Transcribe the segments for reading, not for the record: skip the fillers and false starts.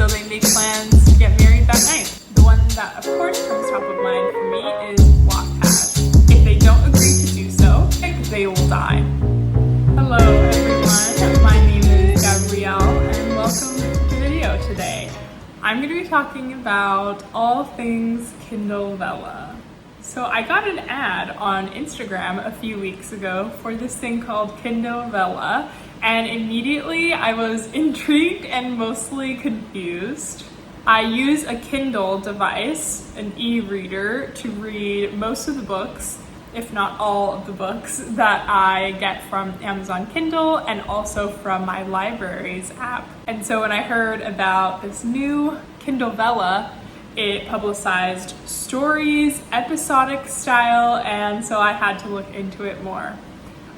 so they make plans to get married that night. The one that of course comes top of mind for me is Wattpad. If they don't agree to do so, they will die. Hello everyone, my name is Gabrielle and welcome to the video today. I'm going to be talking about all things Kindle Vella. So I got an ad on Instagram a few weeks ago for this thing called Kindle Vella, and immediately I was intrigued and mostly confused. I use a Kindle device, an e-reader, to read most of the books, if not all of the books, that I get from Amazon Kindle and also from my library's app. And so when I heard about this new Kindle Vella, it publicized stories, episodic style, and so I had to look into it more.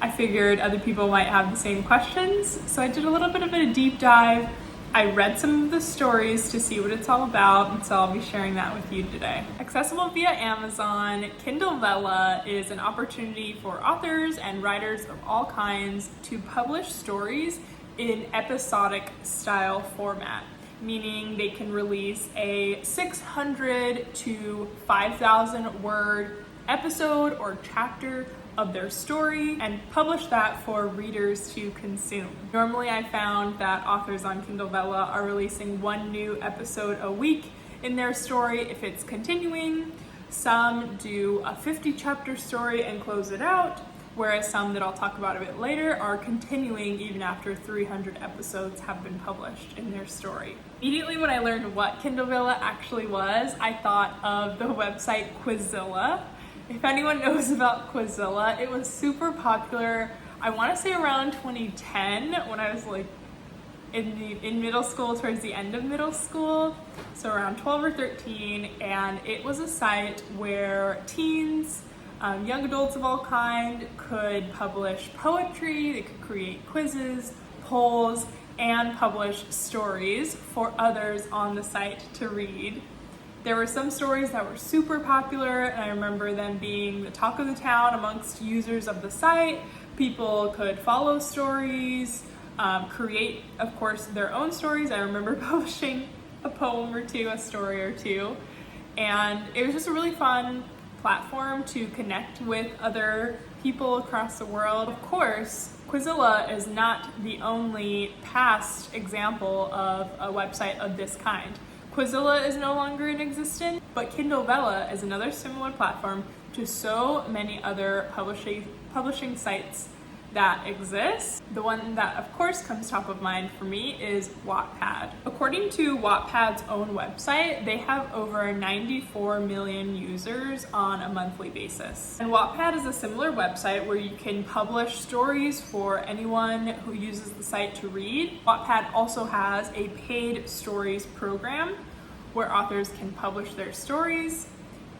I figured other people might have the same questions, so I did a little bit of a deep dive. I read some of the stories to see what it's all about, and so I'll be sharing that with you today. Accessible via Amazon, Kindle Vella is an opportunity for authors and writers of all kinds to publish stories in episodic style format, meaning they can release a 600 to 5,000 word episode or chapter of their story and publish that for readers to consume. Normally I found that authors on Kindle Vella are releasing one new episode a week in their story if it's continuing. Some do a 50 chapter story and close it out, whereas some that I'll talk about a bit later are continuing even after 300 episodes have been published in their story. Immediately when I learned what Kindle Vella actually was, I thought of the website Quizilla. If anyone knows about Quizilla, it was super popular, I want to say around 2010 when I was like in middle school, towards the end of middle school, so around 12 or 13, and it was a site where teens, young adults of all kind could publish poetry, they could create quizzes, polls, and publish stories for others on the site to read. There were some stories that were super popular, and I remember them being the talk of the town amongst users of the site. People could follow stories, create, of course, their own stories. I remember publishing a poem or two, a story or two, and it was just a really fun platform to connect with other people across the world. Of course, Quizilla is not the only past example of a website of this kind. Quizilla is no longer in existence, but Kindle Vella is another similar platform to so many other publishing sites that exist. The one that of course comes top of mind for me is Wattpad. According to Wattpad's own website, they have over 94 million users on a monthly basis. And Wattpad is a similar website where you can publish stories for anyone who uses the site to read. Wattpad also has a paid stories program where authors can publish their stories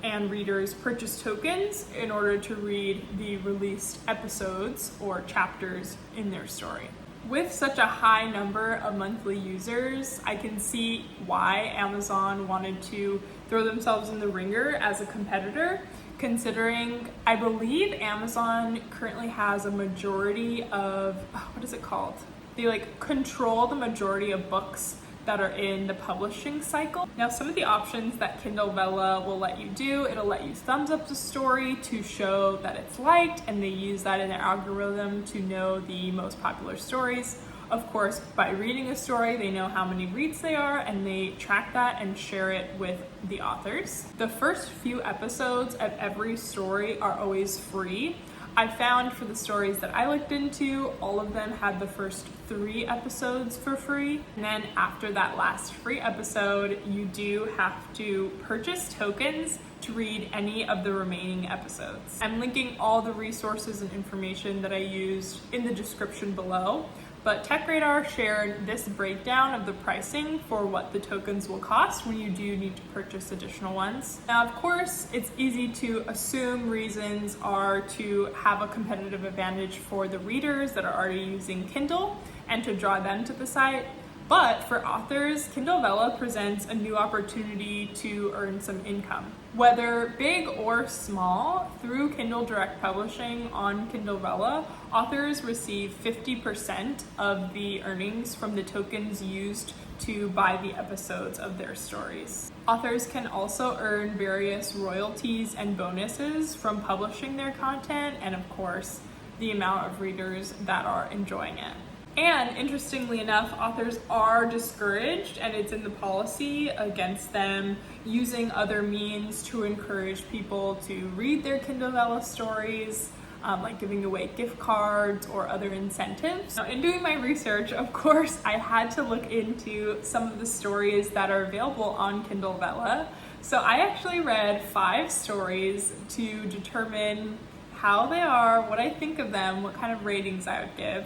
and readers purchase tokens in order to read the released episodes or chapters in their story. With such a high number of monthly users, I can see why Amazon wanted to throw themselves in the ringer as a competitor, considering I believe Amazon currently has a majority of, what is it called? They control the majority of books that are in the publishing cycle. Now, some of the options that Kindle Vella will let you do, it'll let you thumbs up the story to show that it's liked, and they use that in their algorithm to know the most popular stories. Of course, by reading a story, they know how many reads they are, and they track that and share it with the authors. The first few episodes of every story are always free. I found for the stories that I looked into, all of them had the first 3 episodes for free. And then after that last free episode, you do have to purchase tokens to read any of the remaining episodes. I'm linking all the resources and information that I used in the description below. But TechRadar shared this breakdown of the pricing for what the tokens will cost when you do need to purchase additional ones. Now, of course, it's easy to assume reasons are to have a competitive advantage for the readers that are already using Kindle and to draw them to the site. But for authors, Kindle Vella presents a new opportunity to earn some income. Whether big or small, through Kindle Direct Publishing on Kindle Vella, authors receive 50% of the earnings from the tokens used to buy the episodes of their stories. Authors can also earn various royalties and bonuses from publishing their content, and of course, the amount of readers that are enjoying it. And interestingly enough, authors are discouraged, and it's in the policy against them using other means to encourage people to read their Kindle Vella stories, like giving away gift cards or other incentives. Now, in doing my research, of course, I had to look into some of the stories that are available on Kindle Vella. So I actually read 5 stories to determine how they are, what I think of them, what kind of ratings I would give.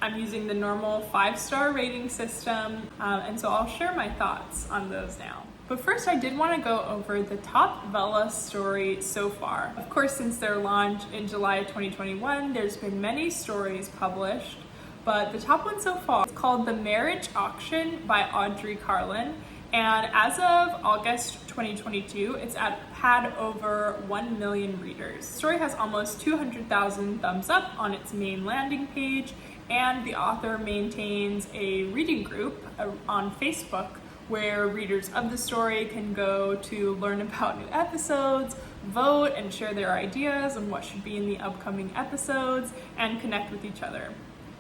I'm using the normal 5-star rating system, and so I'll share my thoughts on those now. But first, I did want to go over the top Vella story so far. Of course, since their launch in July 2021, there's been many stories published, but the top one so far is called The Marriage Auction by Audrey Carlin, and as of August 2022, it's had over 1 million readers. The story has almost 200,000 thumbs up on its main landing page, and the author maintains a reading group on Facebook where readers of the story can go to learn about new episodes, vote and share their ideas on what should be in the upcoming episodes, and connect with each other.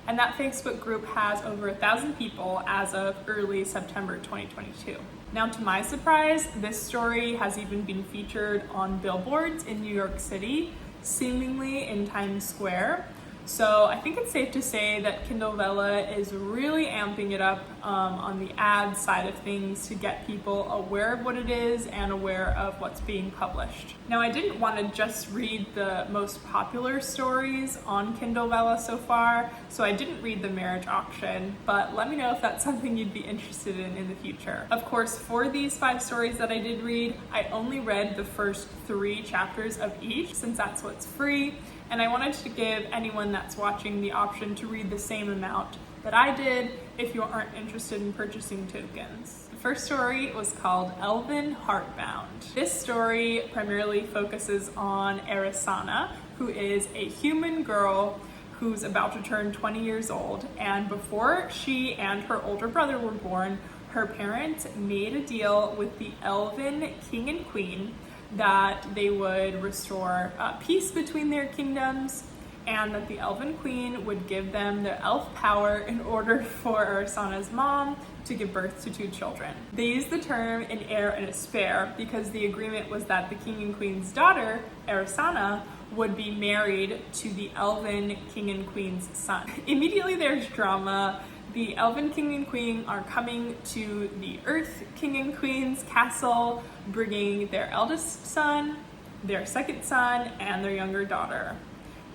And that Facebook group has over 1,000 people as of early September 2022. Now, to my surprise, this story has even been featured on billboards in New York City, seemingly in Times Square. So I think it's safe to say that Kindle Vella is really amping it up on the ad side of things to get people aware of what it is and aware of what's being published. Now, I didn't want to just read the most popular stories on Kindle Vella so far, so I didn't read The Marriage Auction, but let me know if that's something you'd be interested in the future. Of course, for these 5 stories that I did read, I only read the first 3 chapters of each, since that's what's free. And I wanted to give anyone that's watching the option to read the same amount that I did if you aren't interested in purchasing tokens. The first story was called Elven Heartbound. This story primarily focuses on Erisana, who is a human girl who's about to turn 20 years old. And before she and her older brother were born, her parents made a deal with the Elven King and Queen that they would restore peace between their kingdoms, and that the Elven Queen would give them the elf power in order for Erisana's mom to give birth to 2 children. They used the term an heir and a spare because the agreement was that the King and Queen's daughter, Erisana, would be married to the Elven King and Queen's son. Immediately there's drama. The Elven King and Queen are coming to the Earth King and Queen's castle, bringing their eldest son, their second son, and their younger daughter.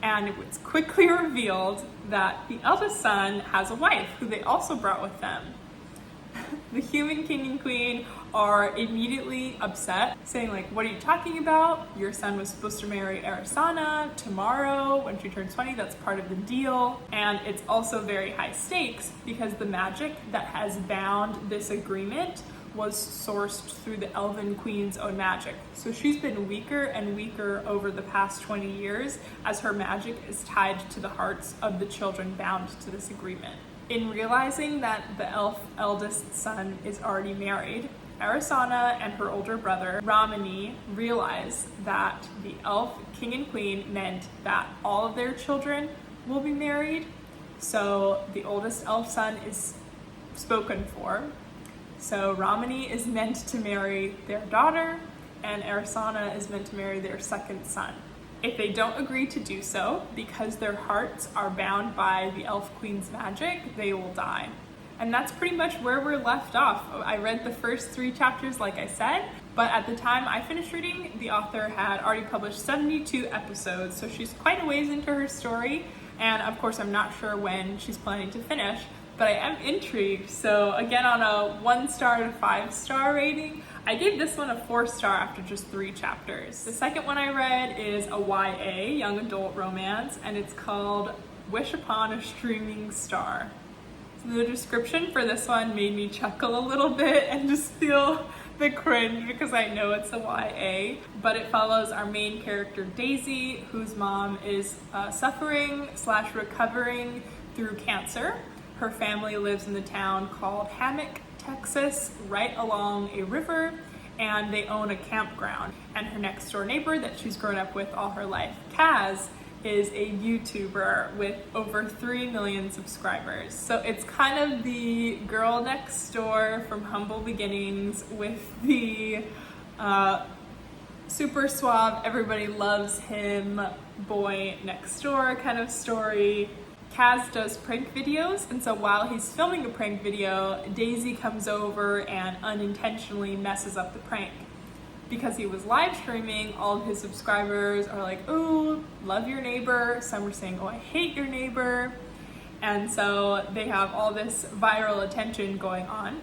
And it was quickly revealed that the eldest son has a wife who they also brought with them. The human king and queen are immediately upset, saying like, what are you talking about? Your son was supposed to marry Erisana tomorrow when she turns 20, that's part of the deal. And it's also very high stakes because the magic that has bound this agreement was sourced through the Elven Queen's own magic. So she's been weaker and weaker over the past 20 years as her magic is tied to the hearts of the children bound to this agreement. In realizing that the elf eldest son is already married, Erisana and her older brother, Ramani, realize that the elf king and queen meant that all of their children will be married. So the oldest elf son is spoken for. So Ramani is meant to marry their daughter, and Erisana is meant to marry their second son. If they don't agree to do so, because their hearts are bound by the Elf Queen's magic, they will die. And that's pretty much where we're left off. I read the first 3 chapters, like I said, but at the time I finished reading, the author had already published 72 episodes, so she's quite a ways into her story, and of course I'm not sure when she's planning to finish, but I am intrigued. So again, on a 1-star to 5-star rating, I gave this one a 4-star after just 3 chapters. The second one I read is a YA, young adult romance, and it's called Wish Upon a Streaming Star. So the description for this one made me chuckle a little bit and just feel the cringe because I know it's a YA, but it follows our main character Daisy, whose mom is suffering/recovering through cancer. Her family lives in the town called Hammock Texas, right along a river, and they own a campground. And her next door neighbor that she's grown up with all her life, Kaz, is a YouTuber with over 3 million subscribers. So it's kind of the girl next door from humble beginnings with the super suave, everybody loves him, boy next door kind of story. Kaz does prank videos, and so while he's filming a prank video, Daisy comes over and unintentionally messes up the prank. Because he was live streaming, all of his subscribers are like, "Oh, love your neighbor." Some were saying, "Oh, I hate your neighbor." And so they have all this viral attention going on.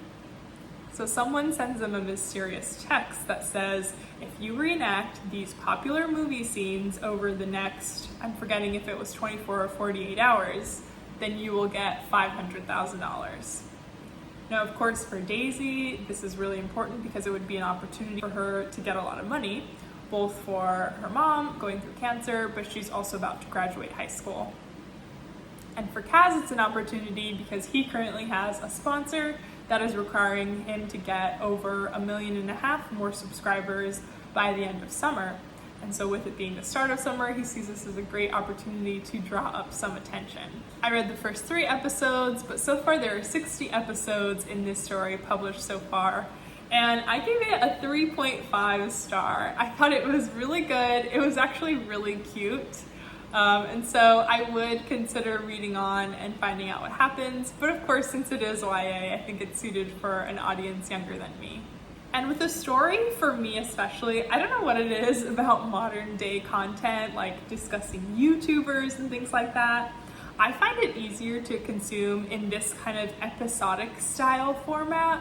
So someone sends them a mysterious text that says, if you reenact these popular movie scenes over the next, I'm forgetting if it was 24 or 48 hours, then you will get $500,000. Now, of course, for Daisy, this is really important because it would be an opportunity for her to get a lot of money, both for her mom going through cancer, but she's also about to graduate high school. And for Kaz, it's an opportunity because he currently has a sponsor that is requiring him to get over 1.5 million more subscribers by the end of summer. And so with it being the start of summer, he sees this as a great opportunity to draw up some attention. I read the first 3 episodes, but so far there are 60 episodes in this story published so far. And I gave it a 3.5 star. I thought it was really good. It was actually really cute. And so I would consider reading on and finding out what happens. But of course, since it is YA, I think it's suited for an audience younger than me. And with the story, for me especially, I don't know what it is about modern day content, like discussing YouTubers and things like that. I find it easier to consume in this kind of episodic style format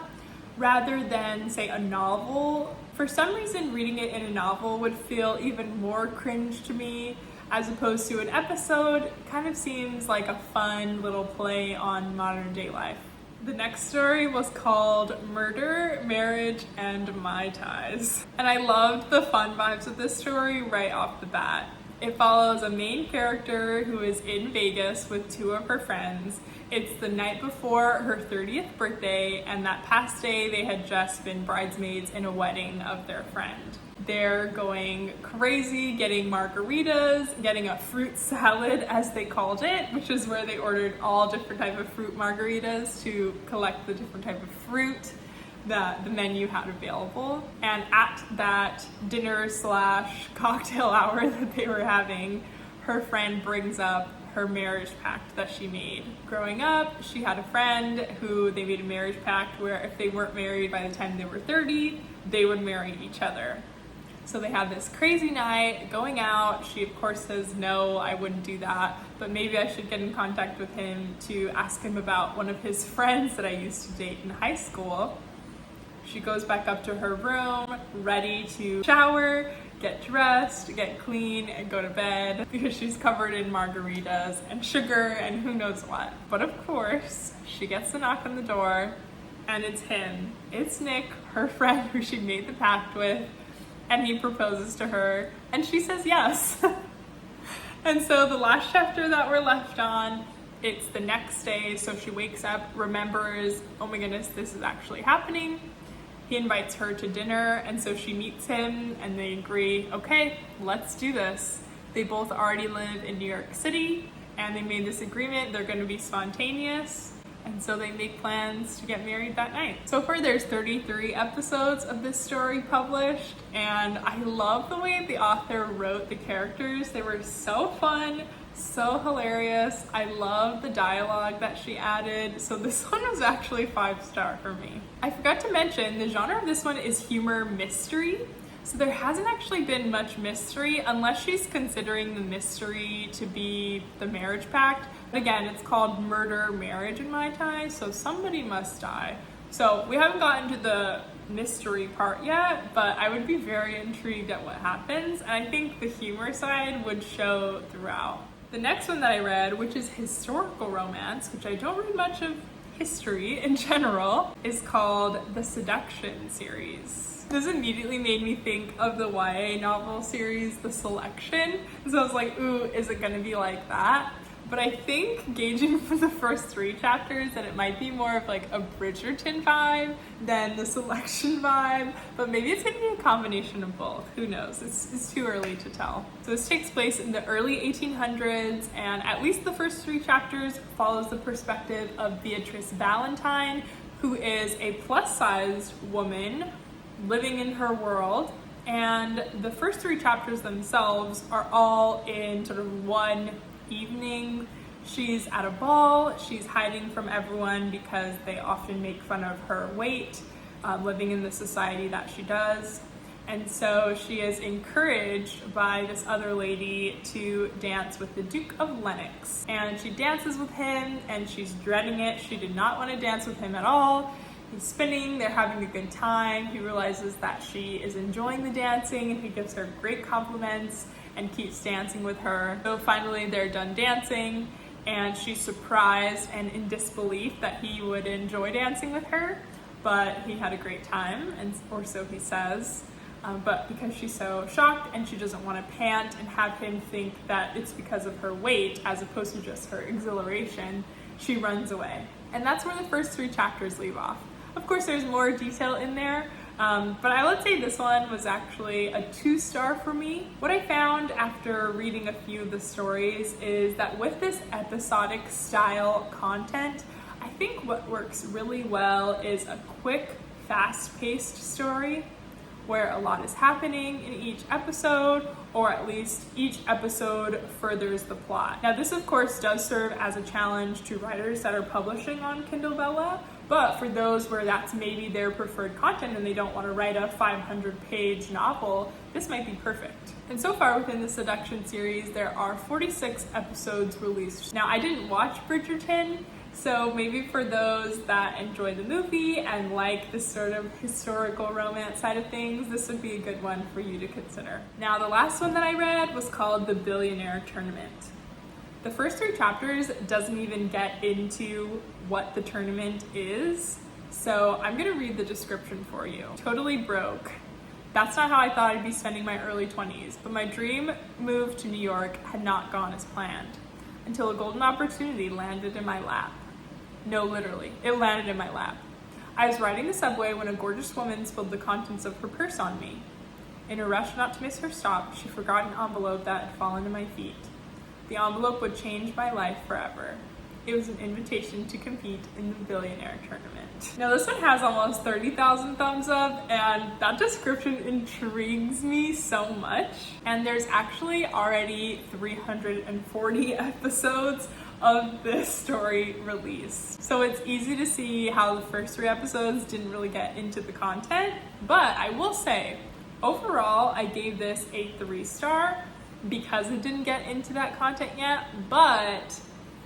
rather than, say, a novel. For some reason, reading it in a novel would feel even more cringe to me, as opposed to an episode. Kind of seems like a fun little play on modern day life. The next story was called Murder, Marriage, and My Tais. And I loved the fun vibes of this story right off the bat. It follows a main character who is in Vegas with 2 of her friends. It's the night before her 30th birthday, and that past day they had just been bridesmaids in a wedding of their friend. They're going crazy, getting margaritas, getting a fruit salad, as they called it, which is where they ordered all different type of fruit margaritas to collect the different type of fruit that the menu had available. And at that dinner / cocktail hour that they were having, her friend brings up her marriage pact that she made. Growing up, she had a friend who they made a marriage pact where if they weren't married by the time they were 30, they would marry each other. So they had this crazy night going out. She of course says, no, I wouldn't do that, but maybe I should get in contact with him to ask him about one of his friends that I used to date in high school. She goes back up to her room, ready to shower, get dressed, get clean, and go to bed because she's covered in margaritas and sugar and who knows what. But of course, she gets a knock on the door and it's him. It's Nick, her friend who she made the pact with. And he proposes to her, and she says yes. And so the last chapter that we're left on, it's the next day, so she wakes up, remembers, oh my goodness, this is actually happening. He invites her to dinner, and so she meets him, and they agree, okay, let's do this. They both already live in New York City, and they made this agreement, they're gonna be spontaneous. And so they make plans to get married that night. So far there's 33 episodes of this story published, and I love the way the author wrote the characters. They were so fun, so hilarious. I love the dialogue that she added. So this one was actually 5-star for me. I forgot to mention the genre of this one is humor mystery. So there hasn't actually been much mystery unless she's considering the mystery to be the marriage pact. Again, it's called Murder, Marriage, and My Tais, so somebody must die. So we haven't gotten to the mystery part yet, but I would be very intrigued at what happens, and I think the humor side would show throughout. The next one that I read, which is historical romance, which I don't read much of history in general, is called the Seduction series. This immediately made me think of the YA novel series, The Selection. So I was like, ooh, is it gonna be like that? But I think, gauging from the first 3 chapters, that it might be more of like a Bridgerton vibe than the Selection vibe, but maybe it's gonna be a combination of both. Who knows? It's too early to tell. So this takes place in the early 1800s, and at least the first 3 chapters follows the perspective of Beatrice Valentine, who is a plus-sized woman living in her world. And the first 3 chapters themselves are all in sort of one evening. She's at a ball, she's hiding from everyone because they often make fun of her weight, living in the society that she does. And so she is encouraged by this other lady to dance with the Duke of Lennox. And she dances with him and she's dreading it. She did not want to dance with him at all. He's spinning, they're having a good time. He realizes that she is enjoying the dancing and he gives her great compliments and keeps dancing with her. So finally they're done dancing and she's surprised and in disbelief that he would enjoy dancing with her, but he had a great time, or so he says. But because she's so shocked and she doesn't want to pant and have him think that it's because of her weight as opposed to just her exhilaration, she runs away. And that's where the first 3 chapters leave off. Of course, there's more detail in there, but I would say this one was actually a 2-star for me. What I found after reading a few of the stories is that with this episodic style content, I think what works really well is a quick, fast-paced story where a lot is happening in each episode, or at least each episode furthers the plot. Now this of course does serve as a challenge to writers that are publishing on Kindle Vella, but for those where that's maybe their preferred content and they don't want to write a 500-page novel, this might be perfect. And so far within the Seduction series, there are 46 episodes released. Now I didn't watch Bridgerton, so maybe for those that enjoy the movie and like this sort of historical romance side of things, this would be a good one for you to consider. Now the last one that I read was called The Billionaire Tournament. The first 3 chapters doesn't even get into what the tournament is, so I'm gonna read the description for you. Totally broke. That's not how I thought I'd be spending my early 20s, but my dream move to New York had not gone as planned until a golden opportunity landed in my lap. No, literally, it landed in my lap. I was riding the subway when a gorgeous woman spilled the contents of her purse on me. In a rush not to miss her stop, she forgot an envelope that had fallen to my feet. The envelope would change my life forever. It was an invitation to compete in the Billionaire Tournament. Now this one has almost 30,000 thumbs up, and that description intrigues me so much. And there's actually already 340 episodes of this story released. So it's easy to see how the first 3 episodes didn't really get into the content, but I will say, overall, I gave this a 3-star because it didn't get into that content yet, but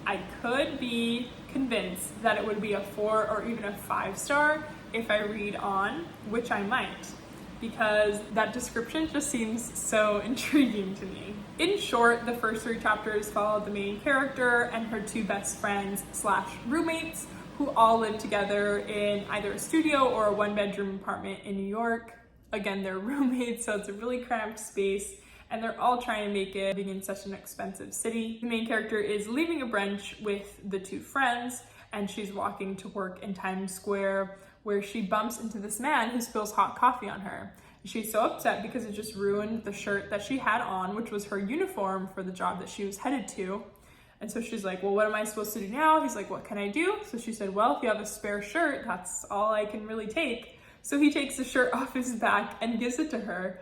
I could be convinced that it would be a 4 or even a 5-star if I read on, which I might, because that description just seems so intriguing to me. In short, the first 3 chapters follow the main character and her 2 best friends / roommates who all live together in either a studio or a 1-bedroom apartment in New York. Again, they're roommates, so it's a really cramped space, and they're all trying to make it living in such an expensive city. The main character is leaving a brunch with the 2 friends, and she's walking to work in Times Square, where she bumps into this man who spills hot coffee on her. She's so upset because it just ruined the shirt that she had on, which was her uniform for the job that she was headed to. And so she's like, well, what am I supposed to do now? He's like, what can I do? So she said, well, if you have a spare shirt, that's all I can really take. So he takes the shirt off his back and gives it to her.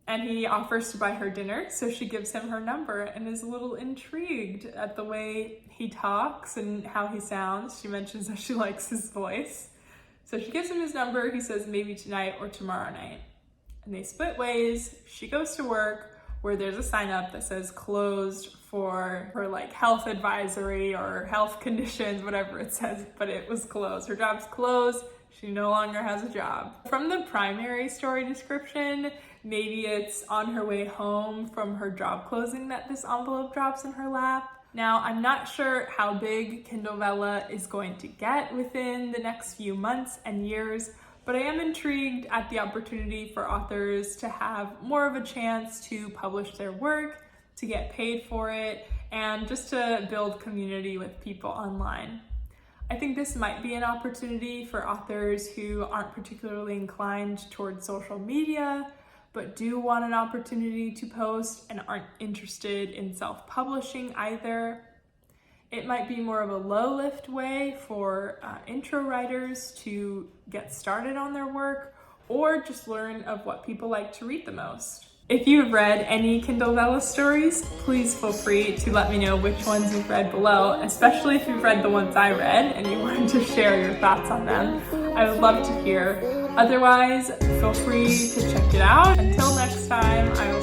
And he offers to buy her dinner. So she gives him her number and is a little intrigued at the way he talks and how he sounds. She mentions that she likes his voice. So she gives him his number. He says maybe tonight or tomorrow night. And they split ways. She goes to work where there's a sign up that says closed for her like health advisory or health conditions, whatever it says, but it was closed. Her job's closed. She no longer has a job. From the primary story description, maybe it's on her way home from her job closing that this envelope drops in her lap. Now, I'm not sure how big Kindle Vella is going to get within the next few months and years, but I am intrigued at the opportunity for authors to have more of a chance to publish their work, to get paid for it, and just to build community with people online. I think this might be an opportunity for authors who aren't particularly inclined towards social media, but do want an opportunity to post and aren't interested in self-publishing either. It might be more of a low-lift way for intro writers to get started on their work or just learn of what people like to read the most. If you've read any Kindle Vella stories, please feel free to let me know which ones you've read below, especially if you've read the ones I read and you want to share your thoughts on them. I would love to hear. Otherwise, feel free to check it out. Until next time, I will